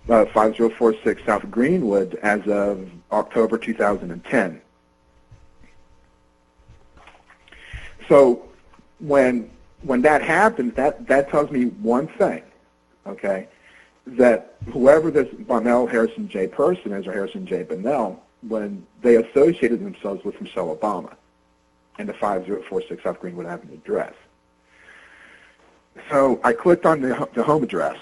5046 South Greenwood as of October 2010. So when that happens, that tells me one thing, okay, that whoever this Bounel Harrison J person is, or Harrison J Bounel, when they associated themselves with Michelle Obama and the 5046 South Greenwood Avenue address. So I clicked on the home address.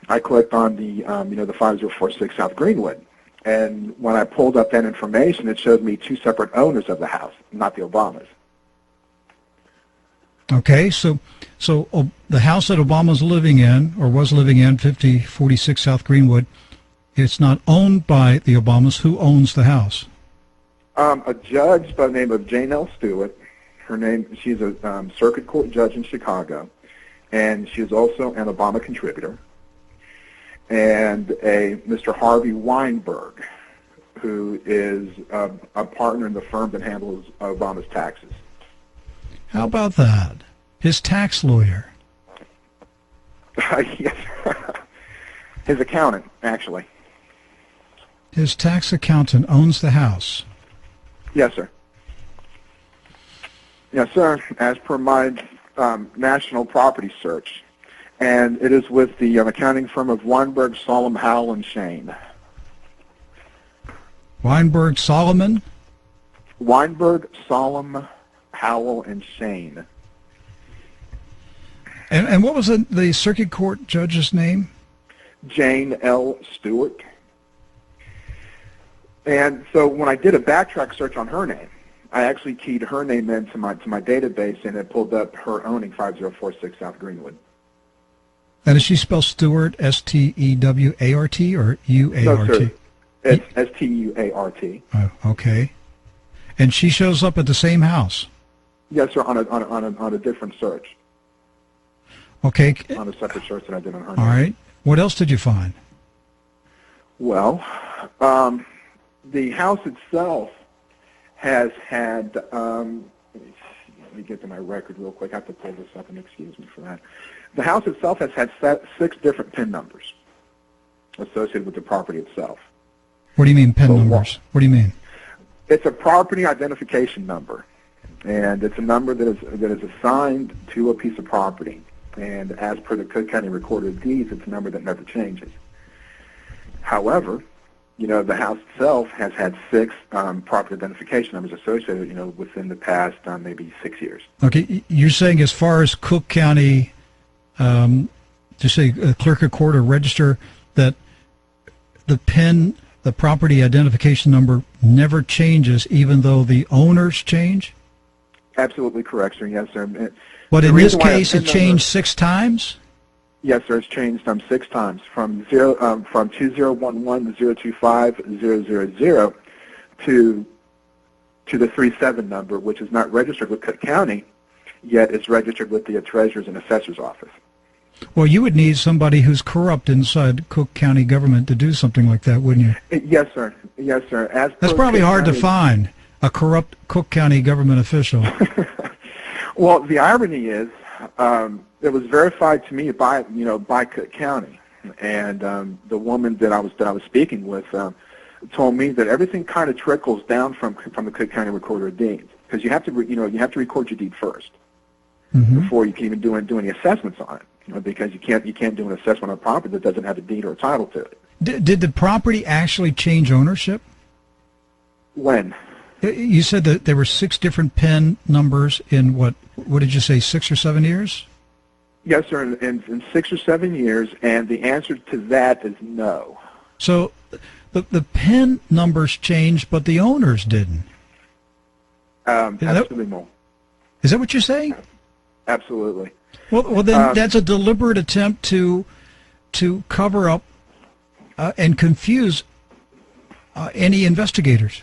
I clicked on the the 5046 South Greenwood, and when I pulled up that information, it showed me two separate owners of the house, not the Obamas. Okay, so the house that Obama's living in, or was living in, 5046 South Greenwood, it's not owned by the Obamas. Who owns the house? A judge by the name of Jane L. Stewart. She's a circuit court judge in Chicago, and she is also an Obama contributor. And a Mr. Harvey Weinberg, who is a partner in the firm that handles Obama's taxes. How about that? His tax lawyer. Yes. His accountant, actually. His tax accountant owns the house. Yes, sir. Yes, sir, as per my national property search. And it is with the accounting firm of Weinberg, Solomon, Howell, and Shane. Weinberg, Solomon? Weinberg, Solomon, Howell, and Shane. And what was the circuit court judge's name? Jane L. Stewart. And so when I did a backtrack search on her name, I actually keyed her name into my database, and it pulled up her owning 5046 South Greenwood. And does she spell Stewart, S-T-E-W-A-R-T, or U-A-R-T? No, sir. It's S-T-U-A-R-T. Oh, okay. And she shows up at the same house? Yes, sir, on a different search. Okay. On a separate search that I did on her name. All right. What else did you find? Well, the house itself has had, let me get to my record real quick. I have to pull this up, and excuse me for that. The house itself has had 6 different PIN numbers associated with the property itself. What do you mean PIN numbers? What do you mean? It's a property identification number, and it's a number that is assigned to a piece of property. And as per the Cook County Recorder of Deeds, it's a number that never changes. However, the house itself has had 6 property identification numbers associated, within the past maybe 6 years. Okay, you're saying as far as Cook County, just say clerk of court or register, that the PIN, the property identification number, never changes even though the owners change? Absolutely correct, sir. Yes, sir. But in this case, it changed 6 times? Yes, sir. It's changed 6 times from 2011-025-000 to the 37 number, which is not registered with Cook County, yet it's registered with the Treasurer's and Assessor's Office. Well, you would need somebody who's corrupt inside Cook County government to do something like that, wouldn't you? Yes, sir. Yes, sir. That's probably hard to find, a corrupt Cook County government official. Well, the irony is, it was verified to me by Cook County, and the woman that I was speaking with told me that everything kind of trickles down from the Cook County Recorder of Deeds, because you have to record your deed first before you can even do any assessments on it. Because you can't do an assessment on a property that doesn't have a deed or a title to it. Did the property actually change ownership? When? You said that there were 6 different PIN numbers in what did you say, 6 or 7 years? Yes, sir, in 6 or 7 years, and the answer to that is no. So the PIN numbers changed, but the owners didn't. Absolutely no. Is that what you're saying? Absolutely. Well, then that's a deliberate attempt to cover up and confuse any investigators.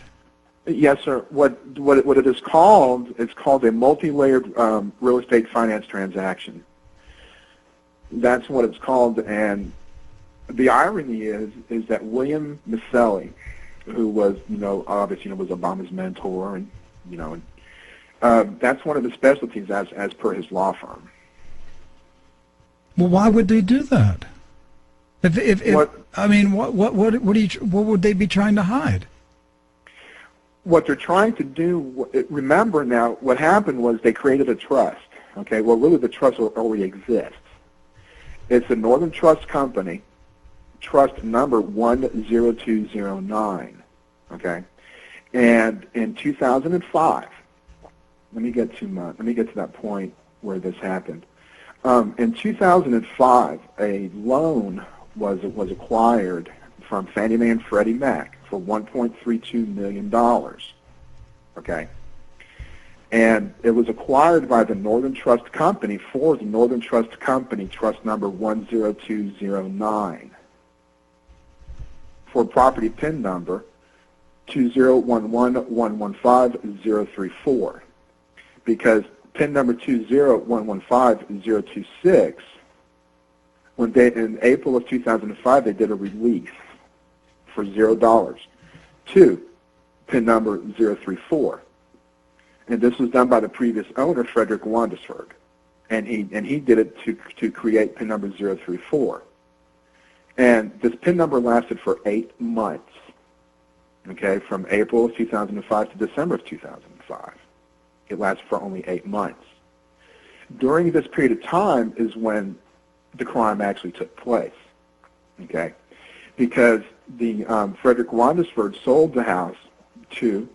Yes, sir. What it is called? It's called a multi-layered real estate finance transaction. That's what it's called, and the irony is that William Misselli, who was obviously was Obama's mentor, and that's one of his specialties as per his law firm. Well, why would they do that? I mean, what would they be trying to hide? What they're trying to do, remember now, what happened was they created a trust. Okay, well, really the trust already exists. It's the Northern Trust Company, trust number 10209. Okay, and in 2005, let me get to that point where this happened. In 2005, a loan was acquired from Fannie Mae and Freddie Mac for $1.32 million. Okay, and it was acquired by the Northern Trust Company for the Northern Trust Company, trust number 10209, for property PIN number 2011115-034, because PIN number 20115-026, when they, in April of 2005, they did a release for $0 to PIN number 034. And this was done by the previous owner, Frederick Wandesberg, and he did it to create PIN number 034. And this PIN number lasted for 8 months, okay, from April of 2005 to December of 2005. It lasted for only 8 months. During this period of time is when the crime actually took place, okay, because the Frederick Wandesberg sold the house to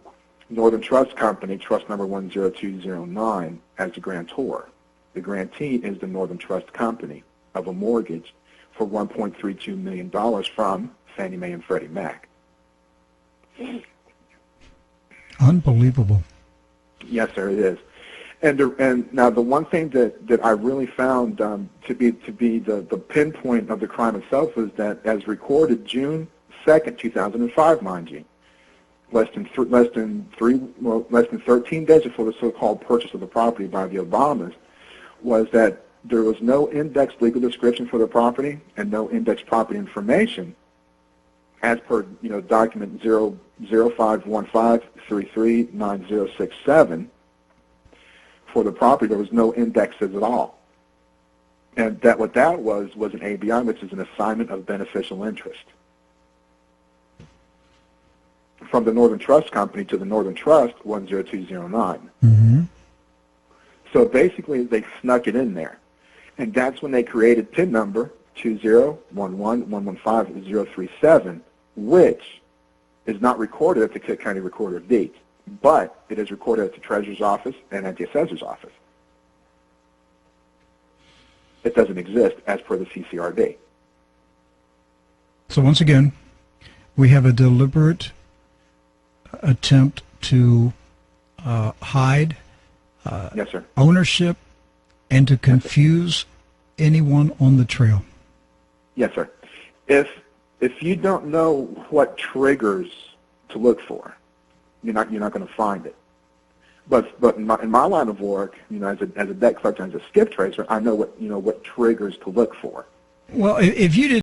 Northern Trust Company, trust number 10209, as the grantor. The grantee is the Northern Trust Company of a mortgage for $1.32 million from Fannie Mae and Freddie Mac. Unbelievable. Yes, sir, it is. And now the one thing that I really found to be the pinpoint of the crime itself was that, as recorded June 2nd, 2005, mind you, less than 13 days before the so-called purchase of the property by the Obamas, was that there was no indexed legal description for the property and no indexed property information, as per document 0515339067 for the property. There was no indexes at all, and what that was an ABI, which is an assignment of beneficial interest, from the Northern Trust Company to the Northern Trust 10209. Mm-hmm. So basically, they snuck it in there, and that's when they created PIN number 201115037, which is not recorded at the Cook County Recorder of Deeds, but it is recorded at the Treasurer's Office and at the Assessor's Office. It doesn't exist as per the CCRD. So once again, we have a deliberate attempt to hide Yes, sir. ownership and to confuse anyone on the trail. Yes, sir. If you don't know what triggers to look for, you're not going to find it. But in my line of work, as a debt collector and as a skip tracer, I know what triggers to look for. Well, if you did